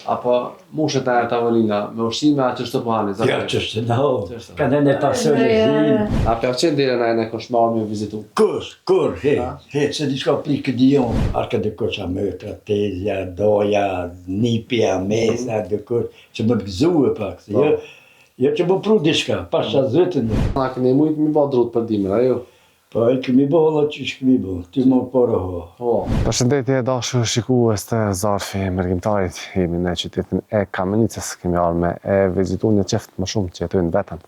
Apo mushet e tavolina, me ushqime a çështë po hani? Ja, çështë, no. Kanë ne tasëllë. A pëlqen deri na në koshmar me vizitu? Kur, se diçka plikë dion, arka de koça mötra, tezja, doja, nipja, mesa, de kur, që më gëzue pak, jo që më pru diçka, pasha zëtën. Na keni mujt mi bë drut për dimër, ajo? Po, e kemi bo, Allah që kemi bo, ty më porë ho. Përshëndetje dashur shikues të Zarfi Mërgjimtarit, jemi në qytetin e Kamenicës, kemi ardhur me e vizitu një qeft më shumë që jetojnë vetëm.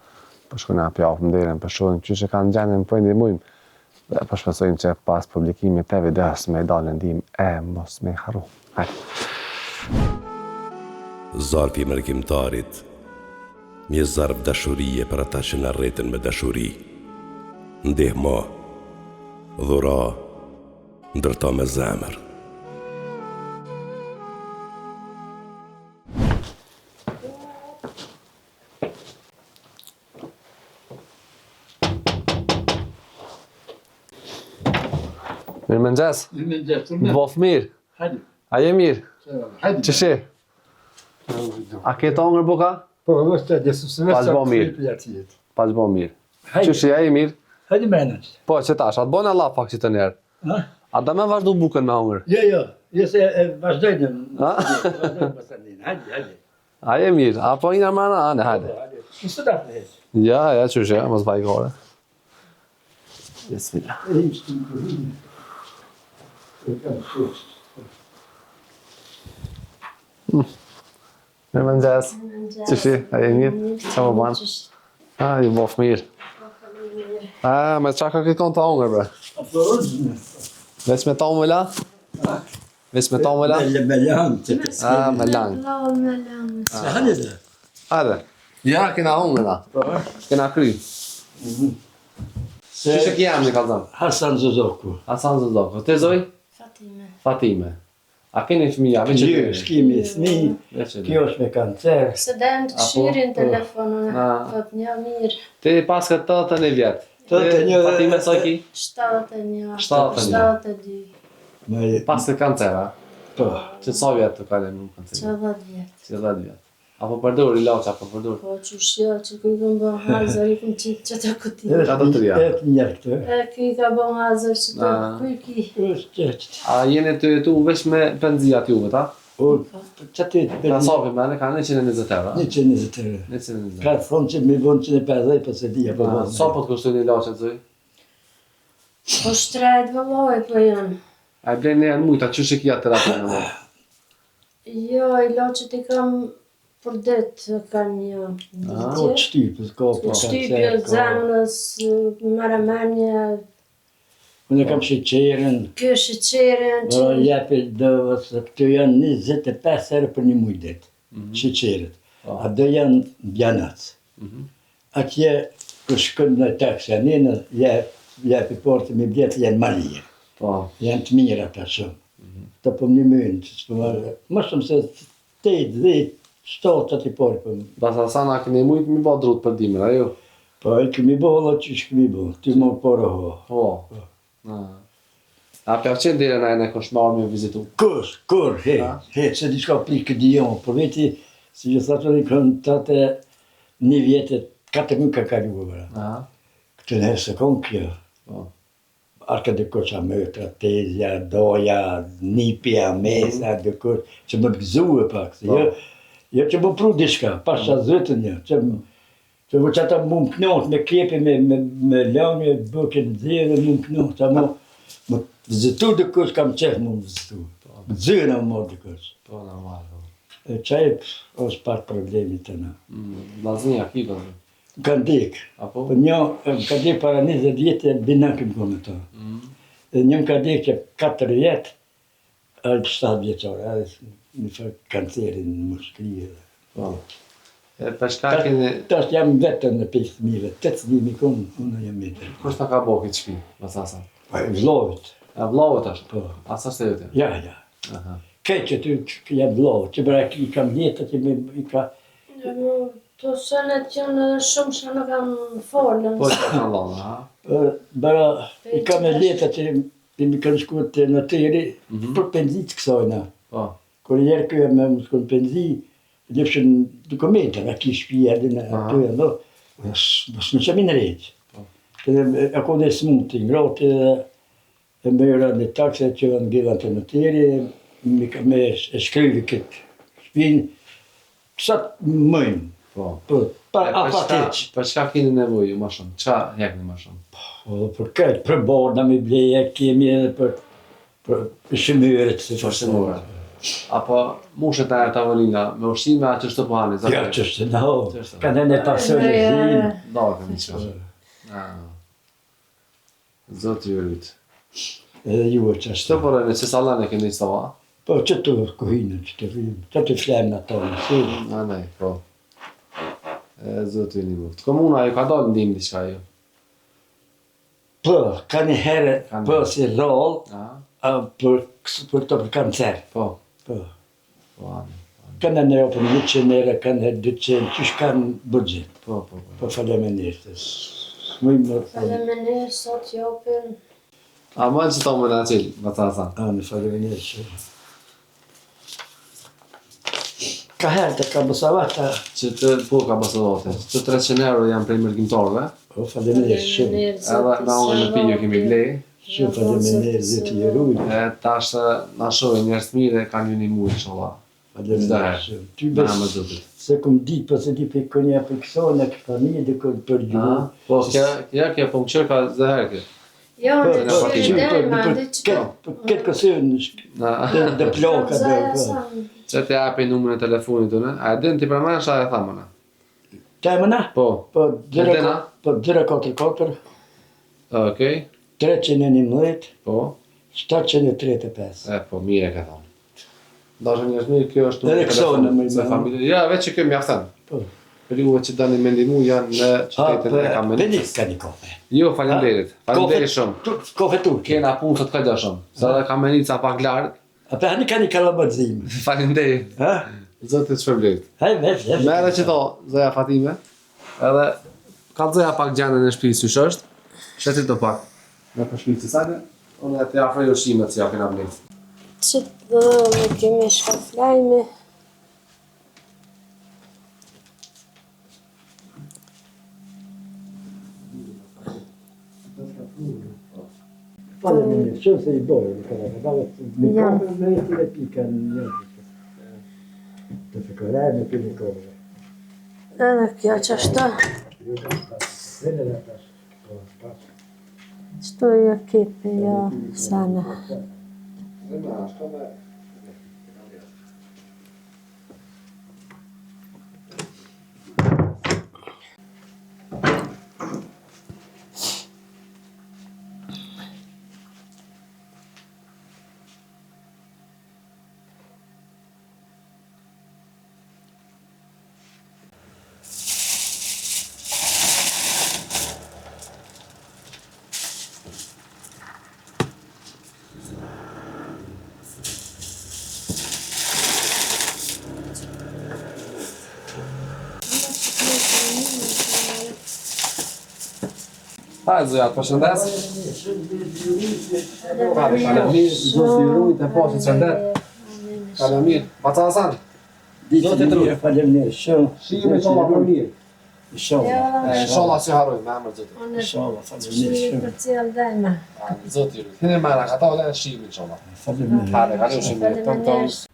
Po shkojmë hap javë nderën, për shohim çu që kanë gjendjen, po ndihmojmë. Dhe po shpresojmë që pas publikimit të videos me dalë ndihmë e mos me harru. Zarfi Mërgjimtarit, një zarf dashurie për ata që na rreten me dashuri. Ndihmo, dhura, ndërto me zemër. Mirëmëngjes. Mirëmëngjes. Bof mirë. Hadi. A je mirë? Hadi. Ç'shi? A ke hongër buka? Po, vështë dhe susëve Pas bo mirë. Pas bo mirë. Ç'shi, a je mirë? Hadi mrenat. Po, që tash, atë bën Allah pak që të njerë. A da me vazhdu bukën me hongër? Jo, se vazhdojnë. Hadi. A je mirë? A po ina mrena, ane, hajde. Nësë da të hesë. Ja, qëshe, mos bajkore. Bismillah. Mirëmëngjes. Qëshi, a je mirë? Qa më banë? A, ju bof mirë. A, me qa ka kikon të hongër, bre? Veç me ta me la? Veç me ta me la? Me langë. A, me langë. Hadi dhe. Hajde. Ja, kena hongër da. Kena kry. Qështë ki jam një kalzan? Hasan Zozoku. Hasan Zozoku. Te zoj? Fatime. A keni fëmija? Jo, s'kemi fëmi. Kjo është me kancer. Se den të këshirin telefonën, thot një mirë. Ti pas këtë 81 vjetë. Fatime sa ki? 71. 72. Pas këtë kancer, a? Po. Që sa vjetë të kalem në kancer? 10 vjetë. 10 vjetë. Apo përdur, ilaqa, apo përdur? Po që shjo, që kuj këm bën hazër, i këm qitë që të kuti. E një këtë. E kuj ka bën hazër që të kuj ki. Është qështë. A jeni të jetu veç me penzijat juve, ta? Që të Ka sapi me, ka 120 euro, a? 120 euro. 120. Ka thonë që mi vonë 150, për se dhja për vonë. Sa po të kushtojnë ilaqet, zoj? Po shtrejt vëlloj po janë. A i blenë janë mujta, që shikja terapia në mojë? Jo, i loqet i kam për ditë ka një Ko qtypës, ko për shtypje, zemnës, maramenje, unë kam sheqeren. kjo sheqeren që... Jepi dëvës, këto janë 25 euro për një mujdet, sheqeret. A do janë bjanac. Atje, kër shkën në taksja, një jepi portë me bjetë, janë malije. Janë të mirë ata shumë. Të për një mënë, më shumë se 8, 10, 7 ati porë për më. Basa sana keni mujt mi ba drut për dimër, ajo? Po, e kemi bo, Allah që kemi bo, ty më porë ho. A pëlqen deri na në koshmar me vizitu? Kur, se diçka plikë dion, por veti, si që thashtë një kënë një vjetë, 4 më ka kaluë, këtë në herë se konë kjo. Arka dhe koqa mötra, tezja, doja, nipja, mesa, dhe kur, që më të gëzue pak, jo që më pru diçka, pasha zëtën një, që më që ata më kënot, me kepi, me lënje, bëke në dhejë, më kënot, më vizitu dhe kush kam qefë më vizitu, më dzëna më morë dhe kush. Po, normal. Qaj është pak problemi të na. Lazinja, ki do? Kanë dek, për një, ka dek para 20 vjetë, binan këmë këmë të. Dhe një ka dek që 4 vjetë, alë 7 vjeqore, në fërë kancerin në mushkrije. Për shka keni... Tash jam vetën në 5.000, 8.000 konë, unë jam vetën. Kush të ka bo këtë shpi, Basasa? Vlovët. A vlovët është? Po. A sa shtë jote? Ja. Kaj që të jam vlovët, që bëra i kam vjetët, që i ka... To sëllet janë shumë që në kam folën. Po, që kanë lonë, ha? Bëra, i kam e letët që mi kanë shkuat në tëri, për penzit kësojna. kur njerë kjo me më shkon penzi, lëpshën dokumenta, me ki shpija dhe në aty e ndo, së në që minë rejtë. Edhe ako dhe smutë, ngrati e me jëra në takse që në gjitha të nëtiri, me e shkryvi këtë shpinë, kësat mëjnë. Pa apateq. Për çka keni nevojë më shumë? Çka hekni më shumë? Për këtë, për borda me bleje, kemi edhe për shëmyret. Për shëmyret. Apo mushet e tavolina, me ushqime a që shtë po hani? Ja, që shtë, no. Kanë në pasër e zinë. Da, këmi që. Zotë ju rritë. Edhe ju e që Që shtë. përrejnë, që salane keni stova? Po, që të kuhinë, që të vinë, që të flemë në tonë. A, nej, po. Zotë ju një më. Të komuna ju ka dalë ndim diçka ju? Po, ka një herë, po, si rollë, për të për kancer. Po. Po. Po, anë. Kanë në për 100 euro, kanë 200, qysh kanë budget. Po. Po, faleminderit. Smujmë Faleminderit sot jopin. A më që ta më në qilë, më të thanë. Anë, faleminderit shumë. Ka herë të ka bësavata. Që të po ka basovate. Të 300 euro janë prej mërgjimtarëve. Po, faleminderit shumë. Edhe na unë në pijë kemi blej. Shumë faleminderit zëti Jerujnë. Tash na shohin njerëz të mirë kanë një mujë inshallah. Faleminderit shumë. Ty Me besë, zotit. se kum ditë, po se ti për kënja për kësone, këtë familje dhe këtë për gjuhë. Po kjo po më qërë ka zëherë kjo. Jo, Po, në po, qyri deri ma ndi që këtë kësën dhe ploka dhe. Që të japi numrin e telefonit të në? A e din ti për mëna, a e thamëna? Temëna? Po. Po, Dena? 044, Okej. 311, Po. 735. Po, mire ka thonë. Dashë njerëz mirë, kjo është Edhe kësone më i se më. familje. Ja, veç që kjo mjafton. Po. Për juve që dani me ndihmu janë në qytetin e Peni Kamenicës. ka një kofe. Jo, faleminderit. Faleminderit shumë. Kofe turke. Kena punë sot ka shumë. Sa dhe Kamenica pak larg. A pe hani ka një kalabadzim. Faleminderit. Ha? Zotit shpërblet. Hej, veç. Mere që to, zoja Fatime. Edhe ka zoja pak gjendën e shtëpisë sysh është. Shetit të pak. Me për shtëpisë të sajnë. Unë e të afroj ushqimet që ja kena blet. që të dhe kemi shkaflajme. Faleminderit, shumë se i bojë në kërë. Në kofe me e tire pika në njërë. Të të këraj me të një kofe. Edhe kjo që është, qëto jo kepe, jo sana. Hajde zoja, të përshëndes. Faleminderit, zotë i rujt e poshtë shëndet. Faleminderit. Baca Hasan. Zotë të mirë, faleminderit, shumë. Shihemi inshallah për mirë. Inshallah. Inshallah si haroj me emër zotit. Inshallah, Shimi faleminderit për shumë. cilë dhejme. Zotë i rujt. Hine mena, ata ole shihemi inshallah. Faleminderit. Hajde, kalojmë shihemi. Faleminderit.